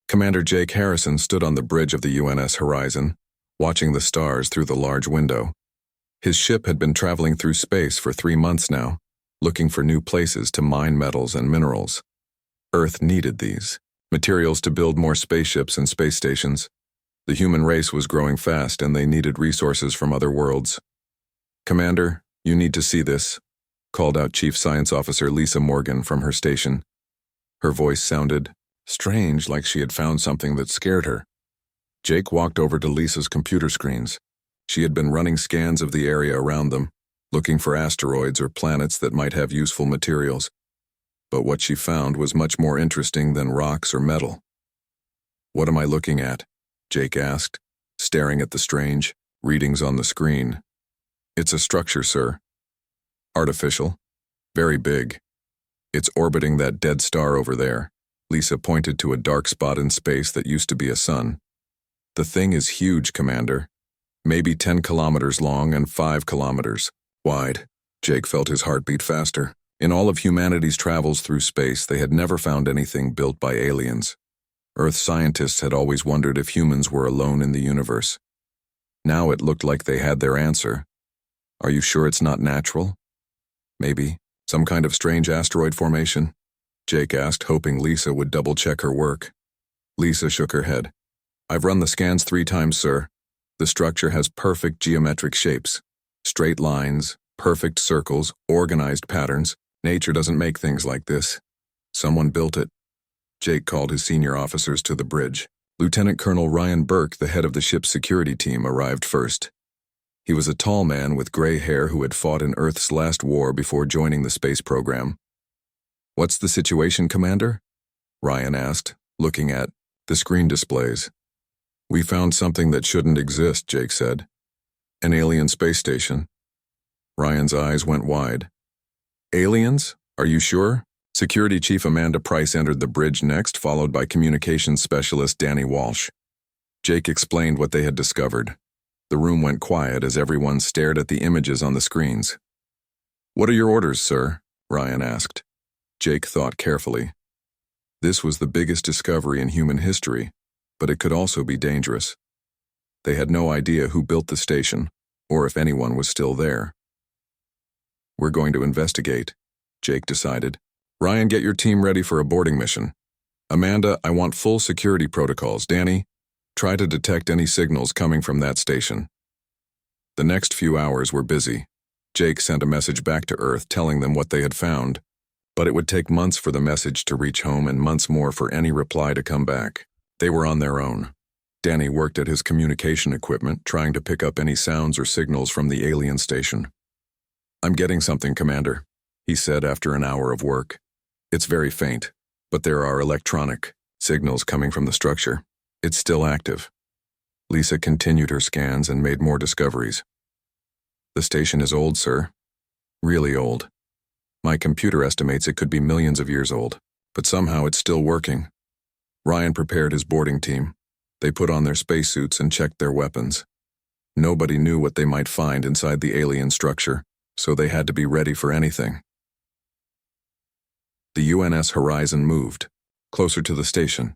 Commander Jake Harrison stood on the bridge of the UNS Horizon, watching the stars through the large window. His ship had been traveling through space for 3 months now, looking for new places to mine metals and minerals. Earth needed these materials to build more spaceships and space stations. The human race was growing fast and they needed resources from other worlds. "Commander, you need to see this," called out Chief Science Officer Lisa Morgan from her station. Her voice sounded strange, like she had found something that scared her. Jake walked over to Lisa's computer screens. She had been running scans of the area around them, looking for asteroids or planets that might have useful materials. But what she found was much more interesting than rocks or metal. "What am I looking at?" Jake asked, staring at the strange readings on the screen. "It's a structure, sir. Artificial. Very big. It's orbiting that dead star over there." Lisa pointed to a dark spot in space that used to be a sun. "The thing is huge, Commander. Maybe 10 kilometers long and 5 kilometers wide." Jake felt his heart beat faster. In all of humanity's travels through space, they had never found anything built by aliens. Earth scientists had always wondered if humans were alone in the universe. Now it looked like they had their answer. "Are you sure it's not natural? Maybe some kind of strange asteroid formation?" Jake asked, hoping Lisa would double-check her work. Lisa shook her head. "I've run the scans 3 times, sir. The structure has perfect geometric shapes. Straight lines, perfect circles, organized patterns. Nature doesn't make things like this. Someone built it." Jake called his senior officers to the bridge. Lieutenant Colonel Ryan Burke, the head of the ship's security team, arrived first. He was a tall man with gray hair who had fought in Earth's last war before joining the space program. "What's the situation, Commander?" Ryan asked, looking at the screen displays. "We found something that shouldn't exist," Jake said. "An alien space station." Ryan's eyes went wide. "Aliens? Are you sure?" Security Chief Amanda Price entered the bridge next, followed by Communications Specialist Danny Walsh. Jake explained what they had discovered. The room went quiet as everyone stared at the images on the screens. "What are your orders, sir?" Ryan asked. Jake thought carefully. This was the biggest discovery in human history, but it could also be dangerous. They had no idea who built the station, or if anyone was still there. "We're going to investigate," Jake decided. "Ryan, get your team ready for a boarding mission. Amanda, I want full security protocols. Danny, try to detect any signals coming from that station." The next few hours were busy. Jake sent a message back to Earth telling them what they had found, but it would take months for the message to reach home and months more for any reply to come back. They were on their own. Danny worked at his communication equipment, trying to pick up any sounds or signals from the alien station. "I'm getting something, Commander," he said after an hour of work. "It's very faint, but there are electronic signals coming from the structure. It's still active." Lisa continued her scans and made more discoveries. "The station is old, sir. Really old. My computer estimates it could be millions of years old, but somehow it's still working." Ryan prepared his boarding team. They put on their spacesuits and checked their weapons. Nobody knew what they might find inside the alien structure, so they had to be ready for anything. The UNS Horizon moved, closer to the station.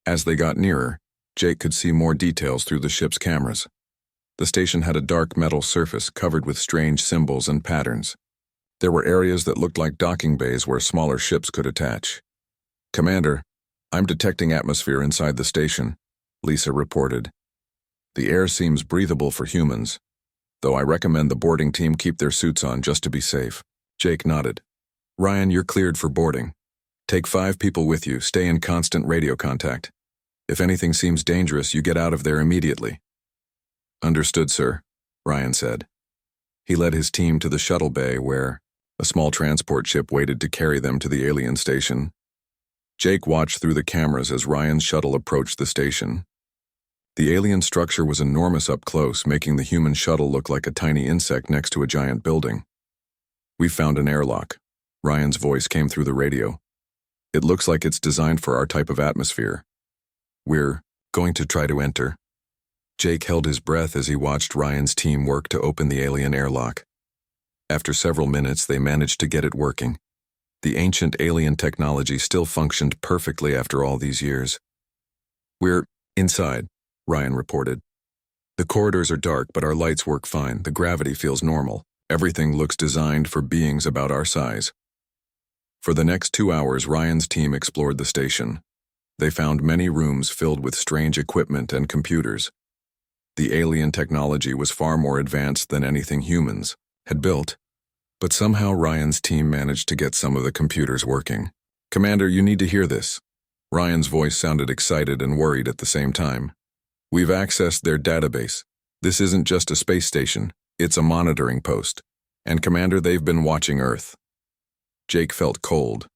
As they got nearer, Jake could see more details through the ship's cameras. The station had a dark metal surface covered with strange symbols and patterns. There were areas that looked like docking bays where smaller ships could attach. "Commander, I'm detecting atmosphere inside the station," Lisa reported. "The air seems breathable for humans, though I recommend the boarding team keep their suits on just to be safe." Jake nodded. "Ryan, you're cleared for boarding. Take 5 people with you, stay in constant radio contact. If anything seems dangerous, you get out of there immediately." "Understood, sir," Ryan said. He led his team to the shuttle bay where a small transport ship waited to carry them to the alien station. Jake watched through the cameras as Ryan's shuttle approached the station. The alien structure was enormous up close, making the human shuttle look like a tiny insect next to a giant building. "We found an airlock." Ryan's voice came through the radio. "It looks like it's designed for our type of atmosphere. We're going to try to enter." Jake held his breath as he watched Ryan's team work to open the alien airlock. After several minutes, they managed to get it working. The ancient alien technology still functioned perfectly after all these years. We're inside, Ryan reported. The corridors are dark, but our lights work fine. The gravity feels normal. Everything looks designed for beings about our size. For the next 2 hours, Ryan's team explored the station. They found many rooms filled with strange equipment and computers. The alien technology was far more advanced than anything humans had built, but somehow Ryan's team managed to get some of the computers working. "Commander, you need to hear this." Ryan's voice sounded excited and worried at the same time. "We've accessed their database. This isn't just a space station, it's a monitoring post. And Commander, they've been watching Earth." Jake felt cold,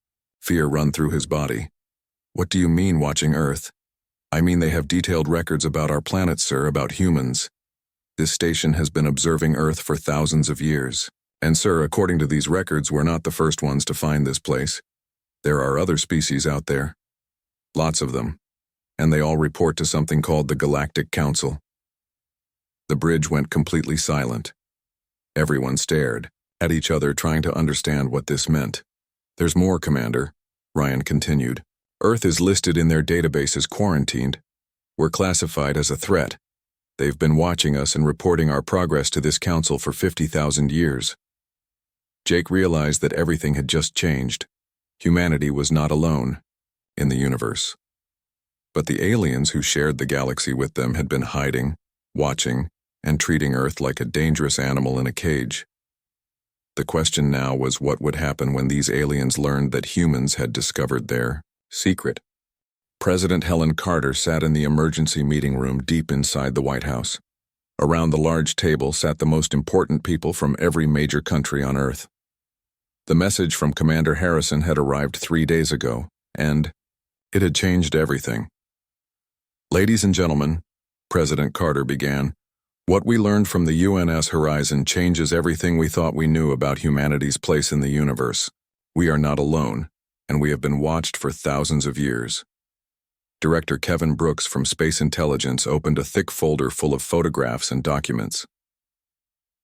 fear run through his body. "What do you mean, watching Earth?" "I mean they have detailed records about our planet, sir, about humans. This station has been observing Earth for thousands of years. And sir, according to these records, we're not the first ones to find this place. There are other species out there. Lots of them. And they all report to something called the Galactic Council." The bridge went completely silent. Everyone stared at each other, trying to understand what this meant. "There's more, Commander," Ryan continued. "Earth is listed in their database as quarantined. We're classified as a threat. They've been watching us and reporting our progress to this council for 50,000 years. Jake realized that everything had just changed. Humanity was not alone in the universe. But the aliens who shared the galaxy with them had been hiding, watching, and treating Earth like a dangerous animal in a cage. The question now was what would happen when these aliens learned that humans had discovered their secret. President Helen Carter sat in the emergency meeting room deep inside the White House. Around the large table sat the most important people from every major country on Earth. The message from Commander Harrison had arrived 3 days ago, and it had changed everything. "Ladies and gentlemen," President Carter began, "what we learned from the UNS Horizon changes everything we thought we knew about humanity's place in the universe. We are not alone, and we have been watched for thousands of years." Director Kevin Brooks from Space Intelligence opened a thick folder full of photographs and documents.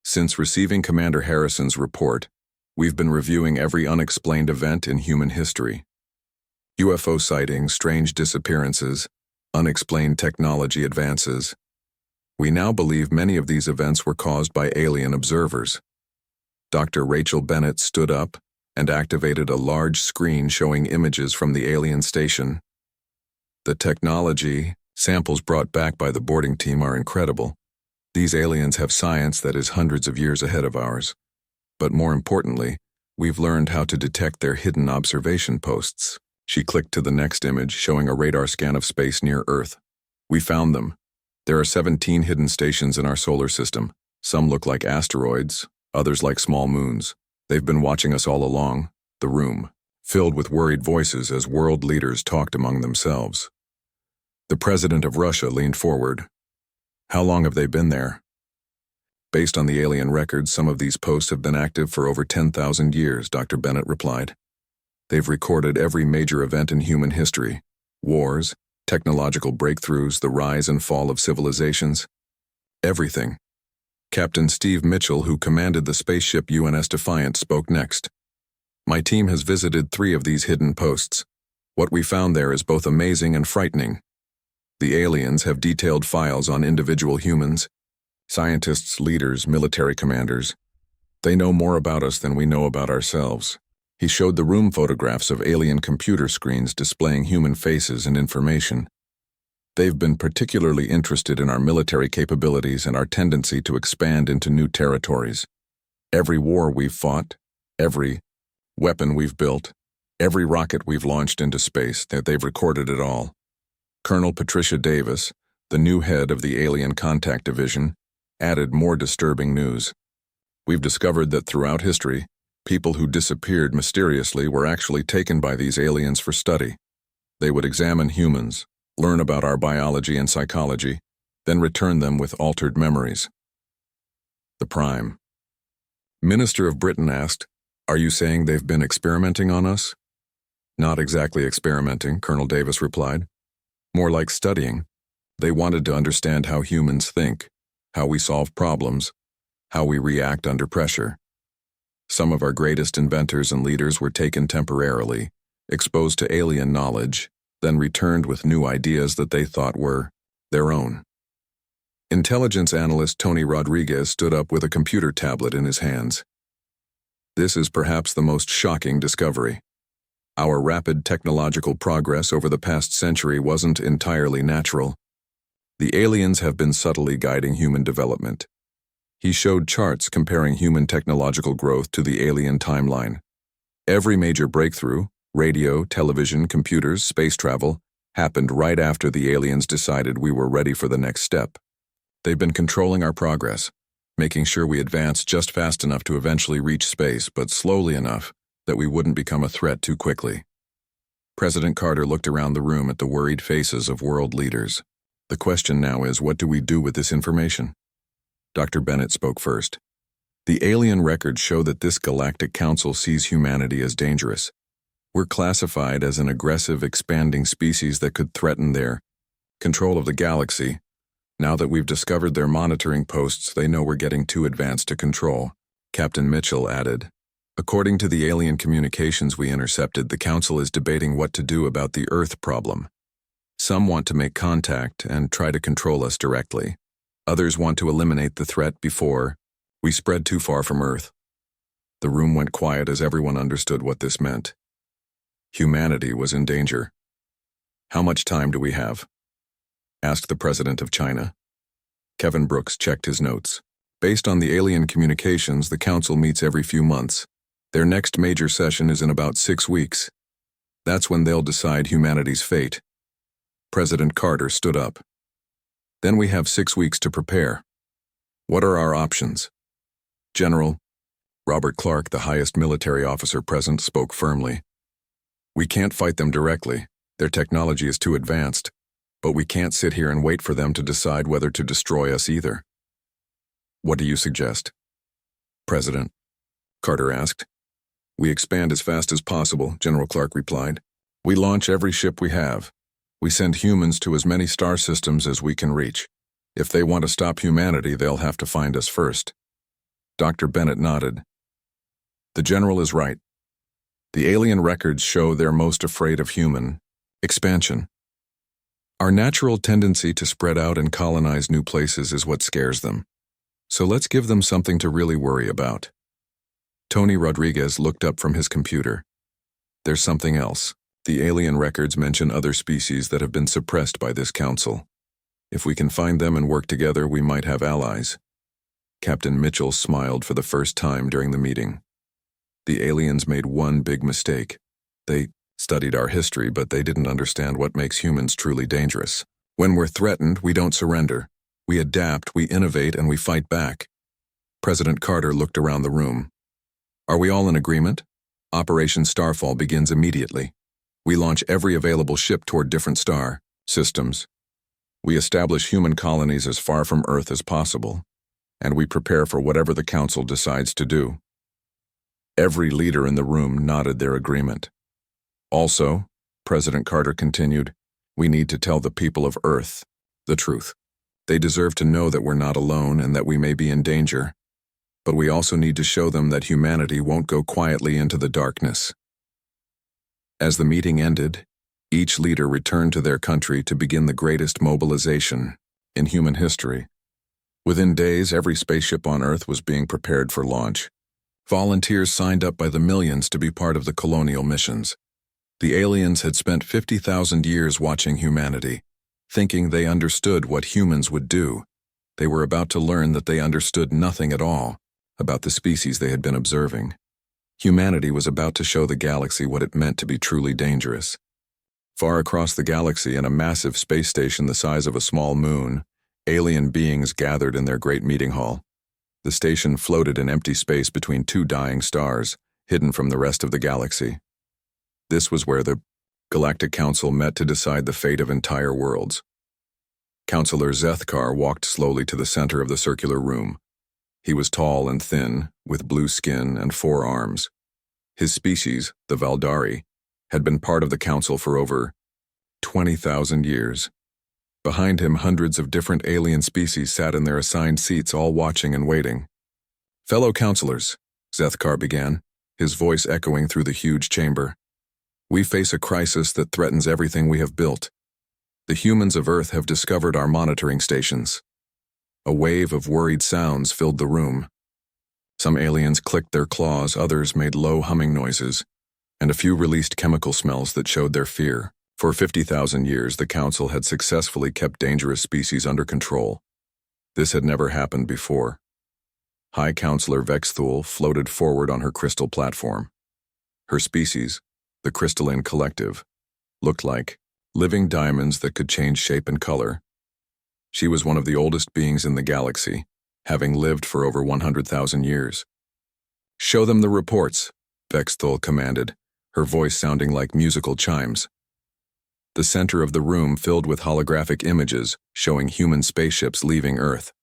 "Since receiving Commander Harrison's report, we've been reviewing every unexplained event in human history. UFO sightings, strange disappearances, unexplained technology advances. We now believe many of these events were caused by alien observers." Dr. Rachel Bennett stood up and activated a large screen showing images from the alien station. "The technology, samples brought back by the boarding team are incredible. These aliens have science that is hundreds of years ahead of ours. But more importantly, we've learned how to detect their hidden observation posts." She clicked to the next image, showing a radar scan of space near Earth. "We found them. There are 17 hidden stations in our solar system. Some look like asteroids, others like small moons. They've been watching us all along." The room filled with worried voices as world leaders talked among themselves. The president of Russia leaned forward. "How long have they been there?" "Based on the alien records, some of these posts have been active for over 10,000 years, Dr. Bennett replied. "They've recorded every major event in human history. Wars, technological breakthroughs, the rise and fall of civilizations. Everything." Captain Steve Mitchell, who commanded the spaceship UNS Defiant, spoke next. "My team has visited 3 of these hidden posts. What we found there is both amazing and frightening. The aliens have detailed files on individual humans, scientists, leaders, military commanders. They know more about us than we know about ourselves." He showed the room photographs of alien computer screens displaying human faces and information. "They've been particularly interested in our military capabilities and our tendency to expand into new territories. Every war we've fought, every weapon we've built, every rocket we've launched into space, they've recorded it all." Colonel Patricia Davis, the new head of the Alien Contact Division, added more disturbing news. "We've discovered that throughout history, people who disappeared mysteriously were actually taken by these aliens for study. They would examine humans, learn about our biology and psychology, then return them with altered memories." The Prime Minister of Britain asked, "Are you saying they've been experimenting on us?" "Not exactly experimenting," Colonel Davis replied. "More like studying. They wanted to understand how humans think, how we solve problems, how we react under pressure. Some of our greatest inventors and leaders were taken temporarily, exposed to alien knowledge, then returned with new ideas that they thought were their own. Intelligence analyst Tony Rodriguez stood up with a computer tablet in his hands. This is perhaps the most shocking discovery. Our rapid technological progress over the past century wasn't entirely natural. The aliens have been subtly guiding human development. He showed charts comparing human technological growth to the alien timeline. Every major breakthrough, radio, television, computers, space travel, happened right after the aliens decided we were ready for the next step. They've been controlling our progress, making sure we advance just fast enough to eventually reach space, but slowly enough that we wouldn't become a threat too quickly. President Carter looked around the room at the worried faces of world leaders. The question now is, what do we do with this information? Dr. Bennett spoke first. The alien records show that this Galactic Council sees humanity as dangerous. We're classified as an aggressive, expanding species that could threaten their control of the galaxy. Now that we've discovered their monitoring posts, they know we're getting too advanced to control. Captain Mitchell added, according to the alien communications we intercepted, the Council is debating what to do about the Earth problem. Some want to make contact and try to control us directly. Others want to eliminate the threat before we spread too far from Earth. The room went quiet as everyone understood what this meant. Humanity was in danger. How much time do we have? Asked the president of China. Kevin Brooks checked his notes. Based on the alien communications, the council meets every few months. Their next major session is in about 6 weeks. That's when they'll decide humanity's fate. President Carter stood up. Then we have 6 weeks to prepare. What are our options? General Robert Clark, the highest military officer present, spoke firmly. We can't fight them directly. Their technology is too advanced. But we can't sit here and wait for them to decide whether to destroy us either. What do you suggest? President Carter asked. We expand as fast as possible, General Clark replied. We launch every ship we have. We send humans to as many star systems as we can reach. If they want to stop humanity, they'll have to find us first. Dr. Bennett nodded. The general is right. The alien records show they're most afraid of human expansion. Our natural tendency to spread out and colonize new places is what scares them. So let's give them something to really worry about. Tony Rodriguez looked up from his computer. There's something else. The alien records mention other species that have been suppressed by this council. If we can find them and work together, we might have allies. Captain Mitchell smiled for the first time during the meeting. The aliens made one big mistake. They studied our history, but they didn't understand what makes humans truly dangerous. When we're threatened, we don't surrender. We adapt, we innovate, and we fight back. President Carter looked around the room. Are we all in agreement? Operation Starfall begins immediately. We launch every available ship toward different star systems. We establish human colonies as far from Earth as possible, and we prepare for whatever the Council decides to do. Every leader in the room nodded their agreement. Also, President Carter continued, we need to tell the people of Earth the truth. They deserve to know that we're not alone and that we may be in danger. But we also need to show them that humanity won't go quietly into the darkness. As the meeting ended, each leader returned to their country to begin the greatest mobilization in human history. Within days, every spaceship on Earth was being prepared for launch. Volunteers signed up by the millions to be part of the colonial missions. The aliens had spent 50,000 years watching humanity, thinking they understood what humans would do. They were about to learn that they understood nothing at all about the species they had been observing. Humanity was about to show the galaxy what it meant to be truly dangerous. Far across the galaxy, in a massive space station the size of a small moon, alien beings gathered in their great meeting hall. The station floated in empty space between two dying stars, hidden from the rest of the galaxy. This was where the Galactic Council met to decide the fate of entire worlds. Counselor Zethkar walked slowly to the center of the circular room. He was tall and thin, with blue skin and 4 arms. His species, the Valdari, had been part of the Council for over 20,000 years. Behind him, hundreds of different alien species sat in their assigned seats, all watching and waiting. Fellow counselors, Zethkar began, his voice echoing through the huge chamber. We face a crisis that threatens everything we have built. The humans of Earth have discovered our monitoring stations. A wave of worried sounds filled the room. Some aliens clicked their claws, others made low humming noises, and a few released chemical smells that showed their fear. For 50,000 years, the Council had successfully kept dangerous species under control. This had never happened before. High Counselor Vexthul floated forward on her crystal platform. Her species, the Crystalline Collective, looked like living diamonds that could change shape and color. She was one of the oldest beings in the galaxy, having lived for over 100,000 years. "Show them the reports," Vexthul commanded, her voice sounding like musical chimes. The center of the room filled with holographic images showing human spaceships leaving Earth.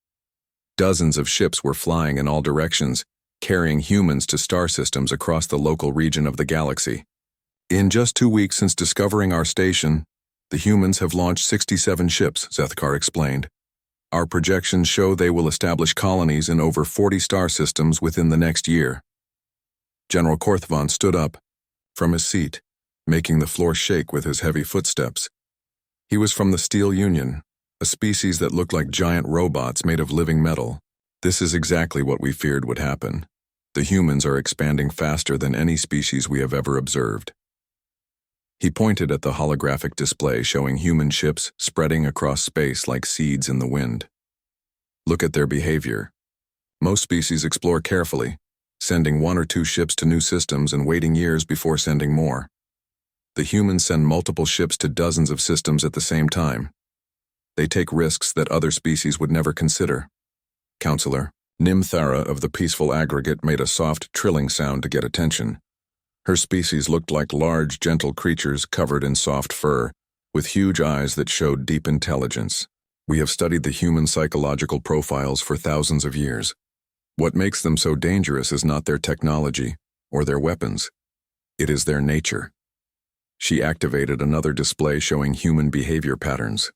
Dozens of ships were flying in all directions, carrying humans to star systems across the local region of the galaxy. "In just 2 weeks since discovering our station, the humans have launched 67 ships," Zethkar explained. "Our projections show they will establish colonies in over 40 star systems within the next year." General Korthvan stood up from his seat, making the floor shake with his heavy footsteps. He was from the Steel Union, a species that looked like giant robots made of living metal. "This is exactly what we feared would happen. The humans are expanding faster than any species we have ever observed." He pointed at the holographic display showing human ships spreading across space like seeds in the wind. "Look at their behavior. Most species explore carefully, sending 1 or 2 ships to new systems and waiting years before sending more. The humans send multiple ships to dozens of systems at the same time. They take risks that other species would never consider." Counselor Nimthara of the Peaceful Aggregate made a soft trilling sound to get attention. Her species looked like large, gentle creatures covered in soft fur, with huge eyes that showed deep intelligence. "We have studied the human psychological profiles for thousands of years. What makes them so dangerous is not their technology or their weapons. It is their nature." She activated another display showing human behavior patterns.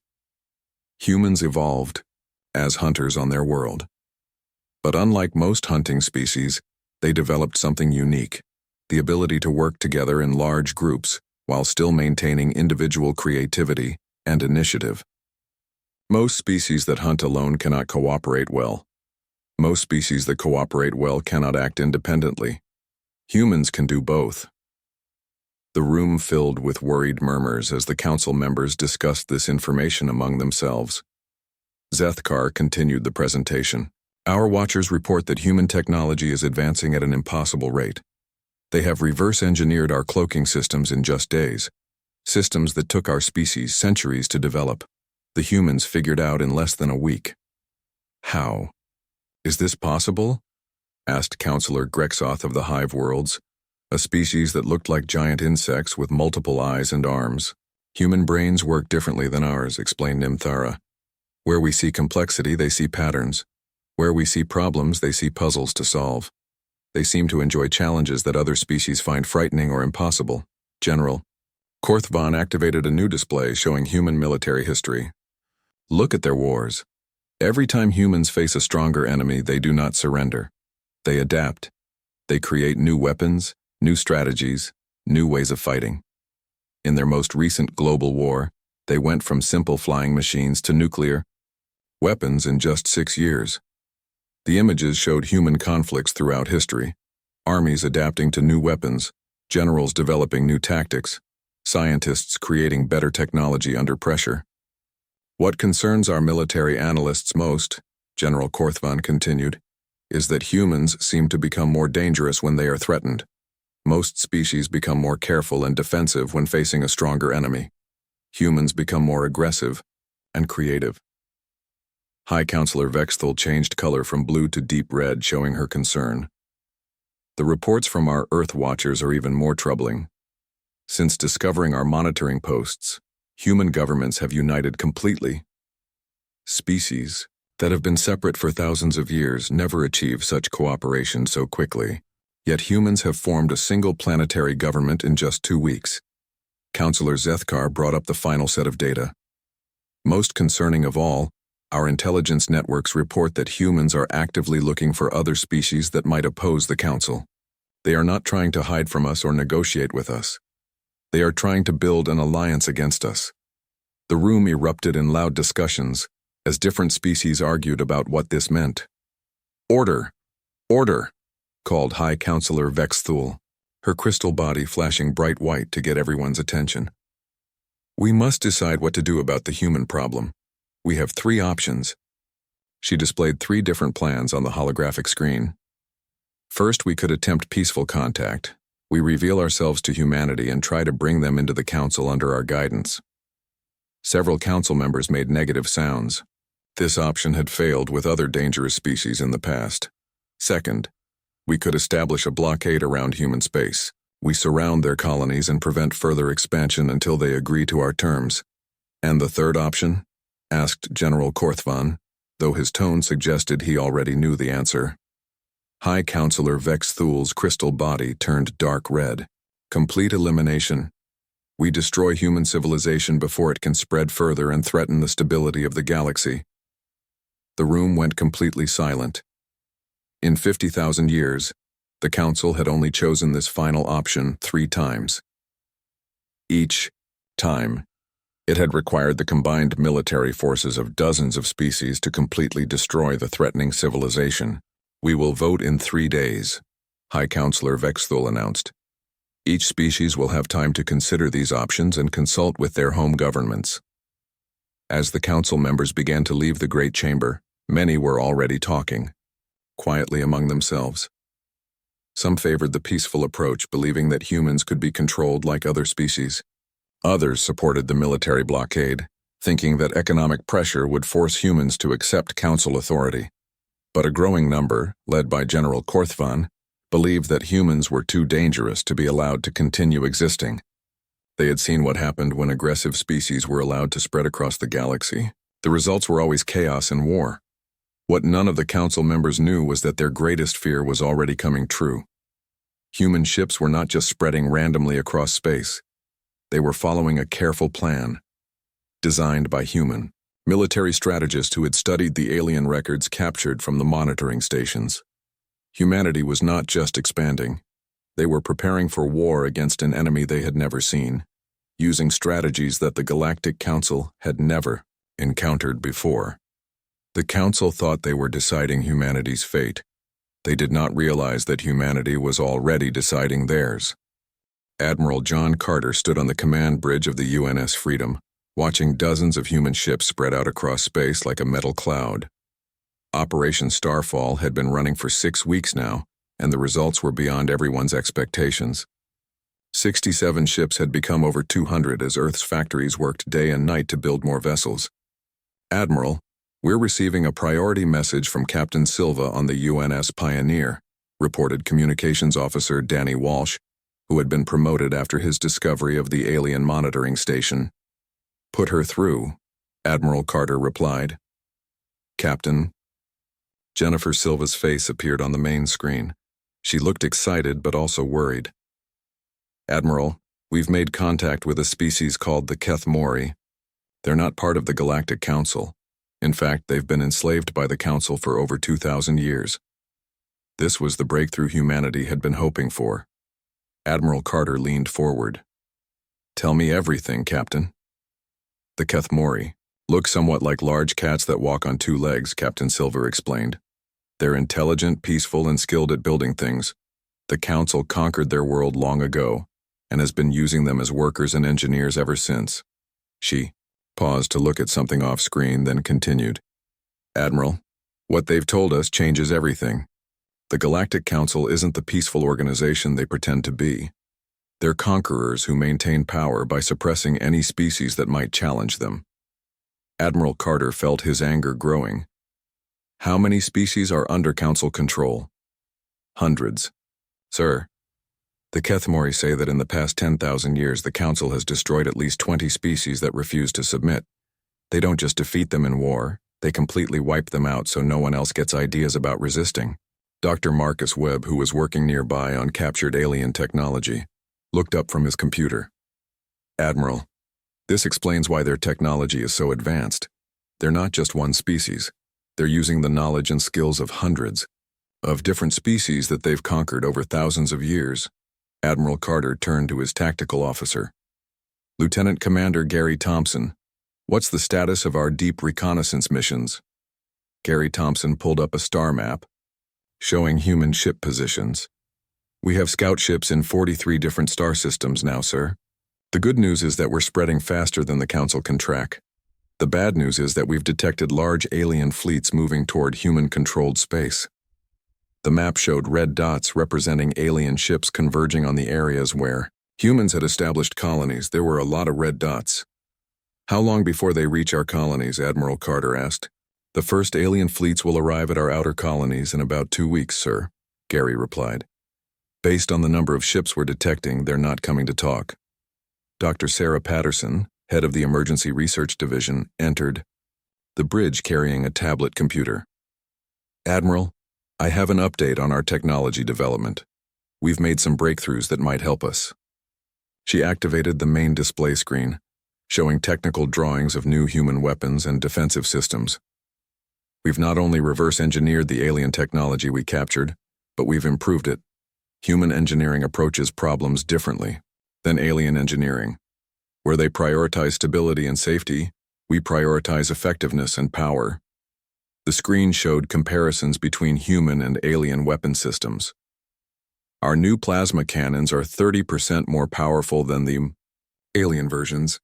Humans evolved as hunters on their world. But unlike most hunting species, they developed something unique: the ability to work together in large groups while still maintaining individual creativity and initiative. Most species that hunt alone cannot cooperate well. Most species that cooperate well cannot act independently. Humans can do both. The room filled with worried murmurs as the council members discussed this information among themselves. Zethkar continued the presentation. "Our watchers report that human technology is advancing at an impossible rate. They have reverse-engineered our cloaking systems in just days. Systems that took our species centuries to develop. The humans figured out in less than a week." "How? Is this possible?" asked Counselor Grexoth of the Hive Worlds, a species that looked like giant insects with multiple eyes and arms. "Human brains work differently than ours," explained Nimthara. "Where we see complexity, they see patterns. Where we see problems, they see puzzles to solve. They seem to enjoy challenges that other species find frightening or impossible." General Korthvan activated a new display showing human military history. "Look at their wars. Every time humans face a stronger enemy, they do not surrender. They adapt. They create new weapons, new strategies, new ways of fighting. In their most recent global war, they went from simple flying machines to nuclear weapons in just 6 years. The images showed human conflicts throughout history, armies adapting to new weapons, generals developing new tactics, scientists creating better technology under pressure. "What concerns our military analysts most," General Korthvan continued, "is that humans seem to become more dangerous when they are threatened. Most species become more careful and defensive when facing a stronger enemy. Humans become more aggressive and creative." High Counselor Vexthul changed color from blue to deep red, showing her concern. "The reports from our Earth Watchers are even more troubling. Since discovering our monitoring posts, human governments have united completely. Species that have been separate for thousands of years never achieve such cooperation so quickly. Yet humans have formed a single planetary government in just 2 weeks." Counselor Zethkar brought up the final set of data. "Most concerning of all, our intelligence networks report that humans are actively looking for other species that might oppose the Council. They are not trying to hide from us or negotiate with us. They are trying to build an alliance against us." The room erupted in loud discussions, as different species argued about what this meant. "Order! Order!" called High Counselor Vexthul, her crystal body flashing bright white to get everyone's attention. "We must decide what to do about the human problem. We have 3 options." She displayed 3 different plans on the holographic screen. First, we could attempt peaceful contact. We reveal ourselves to humanity and try to bring them into the council under our guidance. Several council members made negative sounds. This option had failed with other dangerous species in the past. Second, we could establish a blockade around human space. We surround their colonies and prevent further expansion until they agree to our terms. "And the third option?" asked General Korthvan, though his tone suggested he already knew the answer. High Counselor Vexthul's crystal body turned dark red. "Complete elimination. We destroy human civilization before it can spread further and threaten the stability of the galaxy." The room went completely silent. In 50,000 years, the Council had only chosen this final option 3 times. Each time, it had required the combined military forces of dozens of species to completely destroy the threatening civilization. "We will vote in 3 days," High Counselor Vexthul announced. "Each species will have time to consider these options and consult with their home governments." As the council members began to leave the great chamber, many were already talking, quietly among themselves. Some favored the peaceful approach, believing that humans could be controlled like other species. Others supported the military blockade, thinking that economic pressure would force humans to accept council authority. But a growing number, led by General Korthvan, believed that humans were too dangerous to be allowed to continue existing. They had seen what happened when aggressive species were allowed to spread across the galaxy. The results were always chaos and war. What none of the council members knew was that their greatest fear was already coming true. Human ships were not just spreading randomly across space. They were following a careful plan, designed by human military strategists who had studied the alien records captured from the monitoring stations. Humanity was not just expanding. They were preparing for war against an enemy they had never seen, using strategies that the Galactic Council had never encountered before. The Council thought they were deciding humanity's fate. They did not realize that humanity was already deciding theirs. Admiral John Carter stood on the command bridge of the UNS Freedom, watching dozens of human ships spread out across space like a metal cloud. Operation Starfall had been running for 6 weeks now, and the results were beyond everyone's expectations. 67 ships had become over 200 as Earth's factories worked day and night to build more vessels. "Admiral, we're receiving a priority message from Captain Silva on the UNS Pioneer," reported Communications Officer Danny Walsh, who had been promoted after his discovery of the alien monitoring station. "Put her through," Admiral Carter replied. "Captain." Jennifer Silva's face appeared on the main screen. She looked excited but also worried. "Admiral, we've made contact with a species called the Kethmori. They're not part of the Galactic Council. In fact, they've been enslaved by the Council for over 2,000 years. This was the breakthrough humanity had been hoping for." Admiral Carter leaned forward. "Tell me everything, Captain." "The Kethmori look somewhat like large cats that walk on 2 legs, Captain Silver explained. They're intelligent, peaceful, and skilled at building things. The Council conquered their world long ago, and has been using them as workers and engineers ever since." She paused to look at something off-screen, then continued. "Admiral, what they've told us changes everything. The Galactic Council isn't the peaceful organization they pretend to be. They're conquerors who maintain power by suppressing any species that might challenge them." Admiral Carter felt his anger growing. "How many species are under Council control?" "Hundreds. Sir, the Kethmori say that in the past 10,000 years the Council has destroyed at least 20 species that refuse to submit. They don't just defeat them in war, they completely wipe them out so no one else gets ideas about resisting." Dr. Marcus Webb, who was working nearby on captured alien technology, looked up from his computer. "Admiral, this explains why their technology is so advanced. They're not just one species. They're using the knowledge and skills of hundreds of different species that they've conquered over thousands of years." Admiral Carter turned to his tactical officer. Lieutenant Commander Gary Thompson, what's the status of our deep reconnaissance missions? Gary Thompson pulled up a star map, showing human ship positions. We have scout ships in 43 different star systems now, sir. The good news is that we're spreading faster than the Council can track. The bad news is that we've detected large alien fleets moving toward human-controlled space. The map showed red dots representing alien ships converging on the areas where humans had established colonies. There were a lot of red dots. How long before they reach our colonies? Admiral Carter asked. The first alien fleets will arrive at our outer colonies in about 2 weeks, sir, Gary replied. Based on the number of ships we're detecting, they're not coming to talk. Dr. Sarah Patterson, head of the Emergency Research Division, entered the bridge carrying a tablet computer. Admiral, I have an update on our technology development. We've made some breakthroughs that might help us. She activated the main display screen, showing technical drawings of new human weapons and defensive systems. We've not only reverse-engineered the alien technology we captured, but we've improved it. Human engineering approaches problems differently than alien engineering. Where they prioritize stability and safety, we prioritize effectiveness and power. The screen showed comparisons between human and alien weapon systems. Our new plasma cannons are 30% more powerful than the alien versions.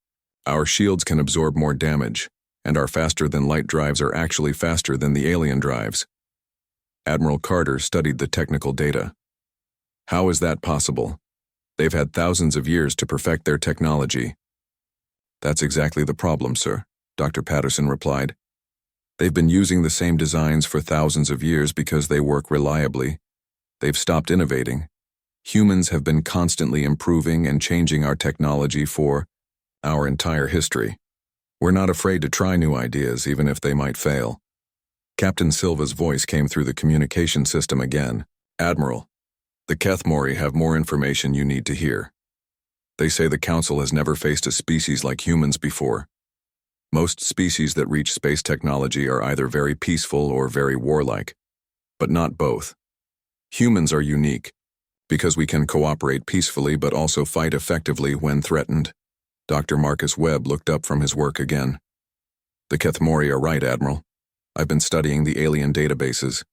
Our shields can absorb more damage, and our faster-than-light drives are actually faster than the alien drives. Admiral Carter studied the technical data. How is that possible? They've had thousands of years to perfect their technology. That's exactly the problem, sir, Dr. Patterson replied. They've been using the same designs for thousands of years because they work reliably. They've stopped innovating. Humans have been constantly improving and changing our technology for our entire history. We're not afraid to try new ideas, even if they might fail. Captain Silva's voice came through the communication system again. Admiral, the Kethmori have more information you need to hear. They say the Council has never faced a species like humans before. Most species that reach space technology are either very peaceful or very warlike, but not both. Humans are unique, because we can cooperate peacefully but also fight effectively when threatened. Dr. Marcus Webb looked up from his work again. The Kethmori are right, Admiral. I've been studying the alien databases,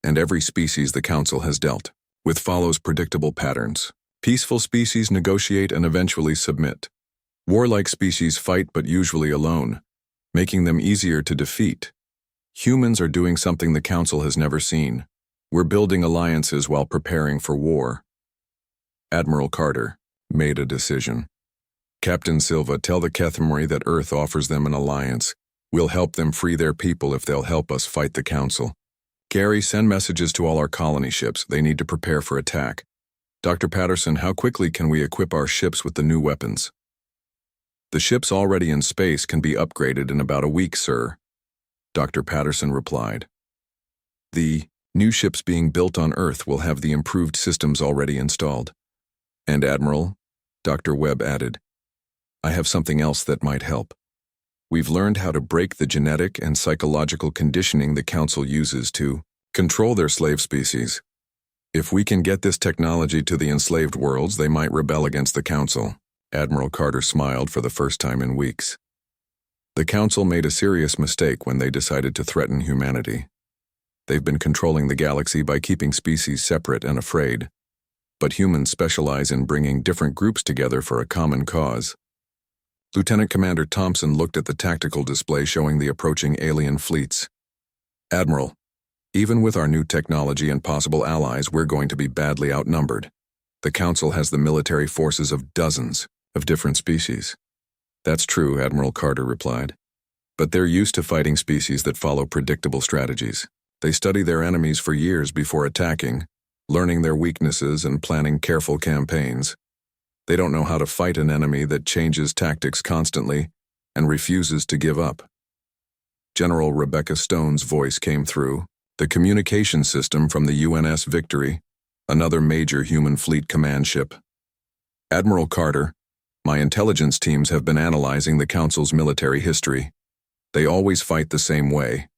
and every species the Council has dealt with follows predictable patterns. Peaceful species negotiate and eventually submit. Warlike species fight but usually alone, making them easier to defeat. Humans are doing something the Council has never seen. We're building alliances while preparing for war. Admiral Carter made a decision. Captain Silva, tell the Kethmori that Earth offers them an alliance. We'll help them free their people if they'll help us fight the Council. Gary, send messages to all our colony ships. They need to prepare for attack. Dr. Patterson, how quickly can we equip our ships with the new weapons? The ships already in space can be upgraded in about a week, sir, Dr. Patterson replied. The new ships being built on Earth will have the improved systems already installed. And Admiral, Dr. Webb added, I have something else that might help. We've learned how to break the genetic and psychological conditioning the Council uses to control their slave species. If we can get this technology to the enslaved worlds, they might rebel against the Council. Admiral Carter smiled for the first time in weeks. The Council made a serious mistake when they decided to threaten humanity. They've been controlling the galaxy by keeping species separate and afraid. But humans specialize in bringing different groups together for a common cause. Lieutenant Commander Thompson looked at the tactical display showing the approaching alien fleets. Admiral, even with our new technology and possible allies, we're going to be badly outnumbered. The Council has the military forces of dozens of different species. That's true, Admiral Carter replied. But they're used to fighting species that follow predictable strategies. They study their enemies for years before attacking, learning their weaknesses and planning careful campaigns. They don't know how to fight an enemy that changes tactics constantly and refuses to give up. General Rebecca Stone's voice came through the communication system from the UNS Victory, another major human fleet command ship. Admiral Carter, my intelligence teams have been analyzing the Council's military history. They always fight the same way.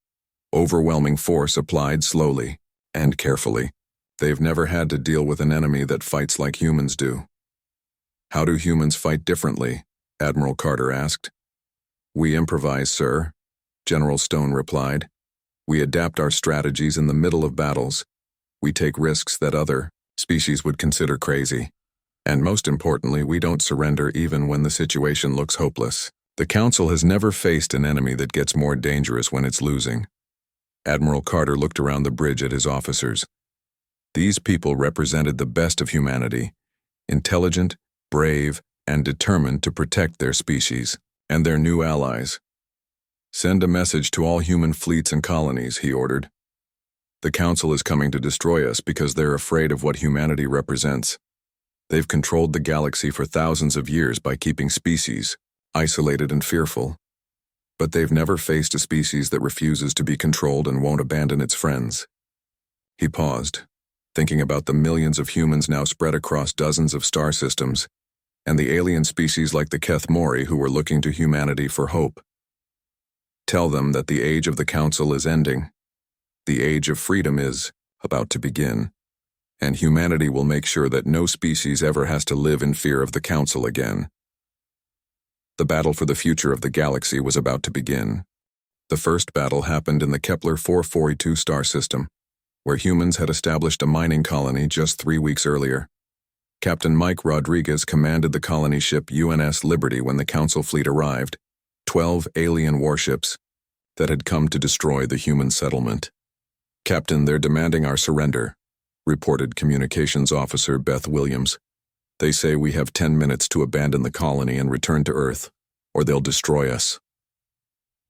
Overwhelming force applied slowly and carefully. They've never had to deal with an enemy that fights like humans do. How do humans fight differently? Admiral Carter asked. We improvise, sir, General Stone replied. We adapt our strategies in the middle of battles. We take risks that other species would consider crazy. And most importantly, we don't surrender even when the situation looks hopeless. The Council has never faced an enemy that gets more dangerous when it's losing. Admiral Carter looked around the bridge at his officers. These people represented the best of humanity, intelligent, brave, and determined to protect their species and their new allies. Send a message to all human fleets and colonies, he ordered. The Council is coming to destroy us because they're afraid of what humanity represents. They've controlled the galaxy for thousands of years by keeping species isolated and fearful. But they've never faced a species that refuses to be controlled and won't abandon its friends. He paused, thinking about the millions of humans now spread across dozens of star systems, and the alien species like the Keth Mori who were looking to humanity for hope. Tell them that the age of the Council is ending. The age of freedom is about to begin, and humanity will make sure that no species ever has to live in fear of the Council again. The battle for the future of the galaxy was about to begin. The first battle happened in the Kepler 442 star system, where humans had established a mining colony just 3 weeks earlier. Captain Mike Rodriguez commanded the colony ship UNS Liberty when the Council fleet arrived, 12 alien warships that had come to destroy the human settlement. Captain, they're demanding our surrender, reported Communications Officer Beth Williams. They say we have 10 minutes to abandon the colony and return to Earth, or they'll destroy us.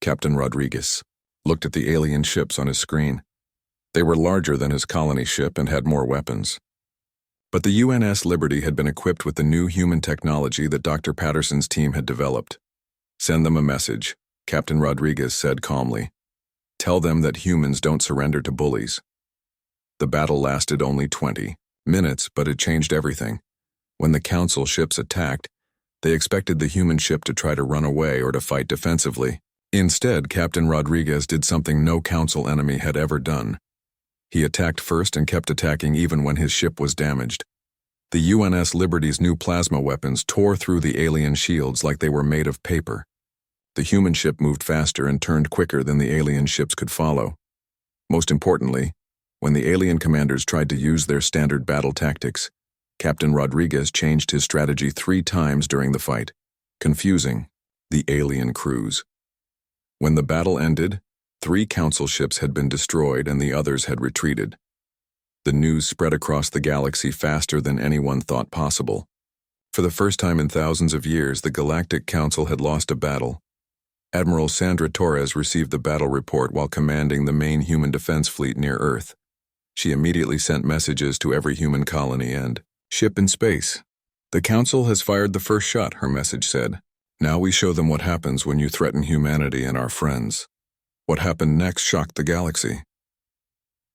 Captain Rodriguez looked at the alien ships on his screen. They were larger than his colony ship and had more weapons. But the UNS Liberty had been equipped with the new human technology that Dr. Patterson's team had developed. Send them a message, Captain Rodriguez said calmly. Tell them that humans don't surrender to bullies. The battle lasted only 20 minutes, but it changed everything. When the Council ships attacked, they expected the human ship to try to run away or to fight defensively. Instead, Captain Rodriguez did something no Council enemy had ever done. He attacked first and kept attacking even when his ship was damaged. The UNS Liberty's new plasma weapons tore through the alien shields like they were made of paper. The human ship moved faster and turned quicker than the alien ships could follow. Most importantly, when the alien commanders tried to use their standard battle tactics, Captain Rodriguez changed his strategy 3 times during the fight, confusing the alien crews. When the battle ended, 3 Council ships had been destroyed and the others had retreated. The news spread across the galaxy faster than anyone thought possible. For the first time in thousands of years, the Galactic Council had lost a battle. Admiral Sandra Torres received the battle report while commanding the main human defense fleet near Earth. She immediately sent messages to every human colony and ship in space. The Council has fired the first shot, her message said. Now we show them what happens when you threaten humanity and our friends. What happened next shocked the galaxy.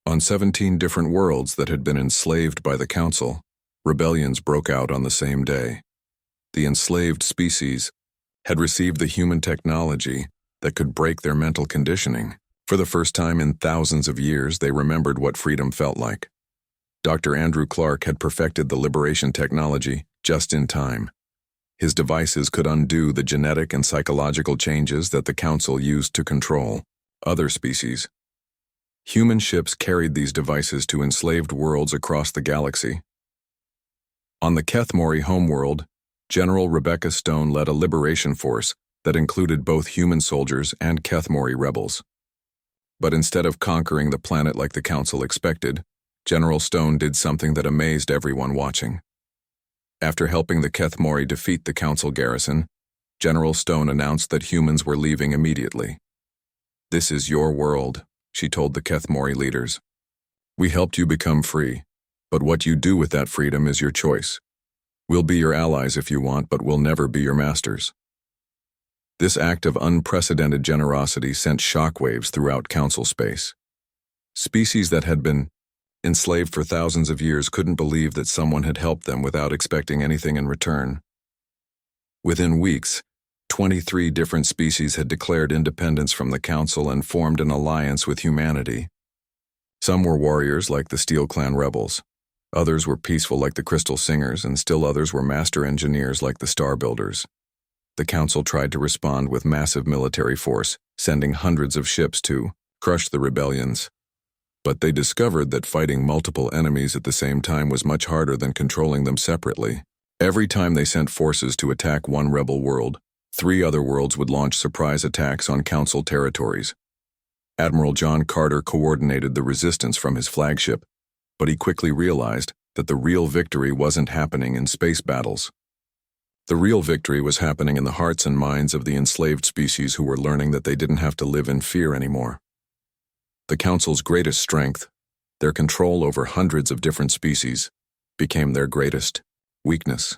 On 17 different worlds that had been enslaved by the Council, rebellions broke out on the same day. The enslaved species had received the human technology that could break their mental conditioning. For the first time in thousands of years, they remembered what freedom felt like. Dr. Andrew Clark had perfected the liberation technology just in time. His devices could undo the genetic and psychological changes that the Council used to control other species. Human ships carried these devices to enslaved worlds across the galaxy. On the Keth Mori homeworld, General Rebecca Stone led a liberation force that included both human soldiers and Keth Mori rebels. But instead of conquering the planet like the Council expected, General Stone did something that amazed everyone watching. After helping the Keth Mori defeat the Council garrison, General Stone announced that humans were leaving immediately. "This is your world," she told the Keth Mori leaders. "We helped you become free, but what you do with that freedom is your choice. We'll be your allies if you want, but we'll never be your masters." This act of unprecedented generosity sent shockwaves throughout Council space. Species that had been enslaved for thousands of years couldn't believe that someone had helped them without expecting anything in return. Within weeks, 23 different species had declared independence from the Council and formed an alliance with humanity. Some were warriors like the Steel Clan rebels. Others were peaceful like the Crystal Singers, and still others were master engineers like the Star Builders. The Council tried to respond with massive military force, sending hundreds of ships to crush the rebellions. But they discovered that fighting multiple enemies at the same time was much harder than controlling them separately. Every time they sent forces to attack one rebel world, 3 other worlds would launch surprise attacks on Council territories. Admiral John Carter coordinated the resistance from his flagship, but he quickly realized that the real victory wasn't happening in space battles. The real victory was happening in the hearts and minds of the enslaved species who were learning that they didn't have to live in fear anymore. The Council's greatest strength, their control over hundreds of different species, became their greatest weakness.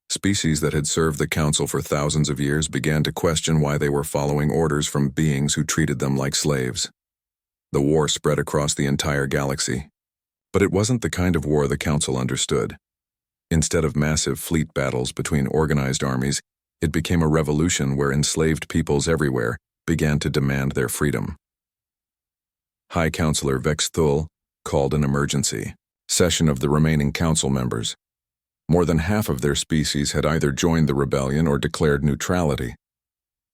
Species that had served the Council for thousands of years began to question why they were following orders from beings who treated them like slaves. The war spread across the entire galaxy. But it wasn't the kind of war the Council understood. Instead of massive fleet battles between organized armies, it became a revolution where enslaved peoples everywhere began to demand their freedom. High Counselor Vex Thul called an emergency session of the remaining Council members. More than half of their species had either joined the rebellion or declared neutrality.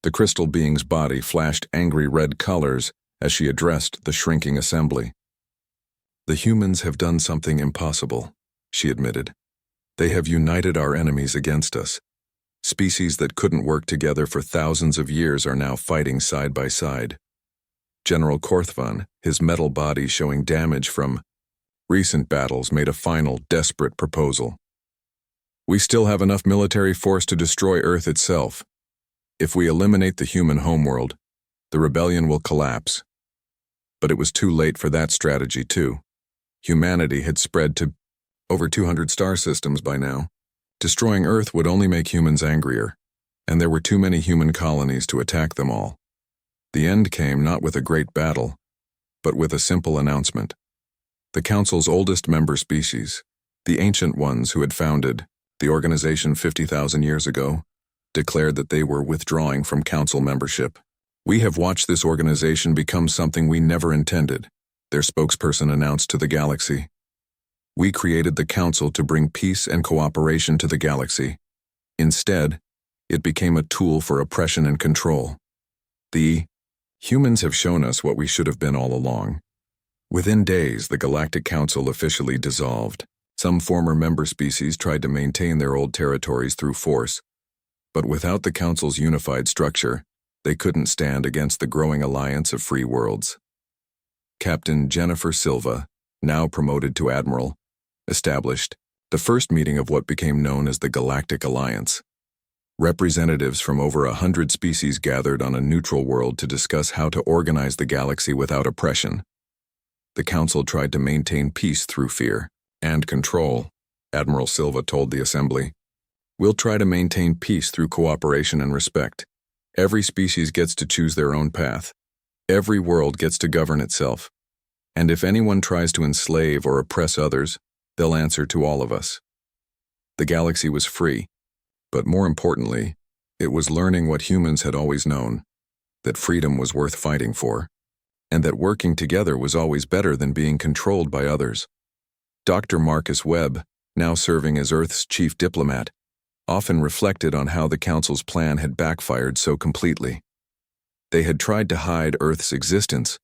The crystal being's body flashed angry red colors as she addressed the shrinking assembly. "The humans have done something impossible," she admitted. "They have united our enemies against us. Species that couldn't work together for thousands of years are now fighting side by side." General Korthvan, his metal body showing damage from recent battles, made a final, desperate proposal. "We still have enough military force to destroy Earth itself. If we eliminate the human homeworld, the rebellion will collapse." But it was too late for that strategy, too. Humanity had spread to over 200 star systems by now. Destroying Earth would only make humans angrier, and there were too many human colonies to attack them all. The end came not with a great battle, but with a simple announcement. The Council's oldest member species, the ancient ones who had founded the organization 50,000 years ago, declared that they were withdrawing from Council membership. "We have watched this organization become something we never intended," their spokesperson announced to the galaxy. "We created the Council to bring peace and cooperation to the galaxy. Instead, it became a tool for oppression and control. The humans have shown us what we should have been all along." Within days, the Galactic Council officially dissolved. Some former member species tried to maintain their old territories through force, but without the Council's unified structure, they couldn't stand against the growing alliance of free worlds. Captain Jennifer Silva, now promoted to Admiral, established the first meeting of what became known as the Galactic Alliance. Representatives from over 100 species gathered on a neutral world to discuss how to organize the galaxy without oppression. The Council tried to maintain peace through fear and control, Admiral Silva told the Assembly. "We'll try to maintain peace through cooperation and respect. Every species gets to choose their own path. Every world gets to govern itself. And if anyone tries to enslave or oppress others, they'll answer to all of us." The galaxy was free, but more importantly, it was learning what humans had always known, that freedom was worth fighting for, and that working together was always better than being controlled by others. Dr. Marcus Webb, now serving as Earth's chief diplomat, often reflected on how the Council's plan had backfired so completely. They had tried to hide Earth's existence,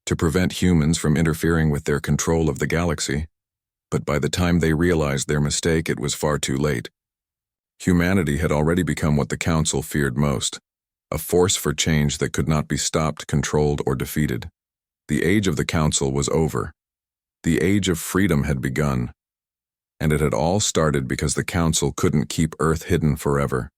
to prevent humans from interfering with their control of the galaxy, but by the time they realized their mistake, it was far too late. Humanity had already become what the Council feared most, a force for change that could not be stopped, controlled, or defeated. The age of the Council was over. The age of freedom had begun, and it had all started because the Council couldn't keep Earth hidden forever.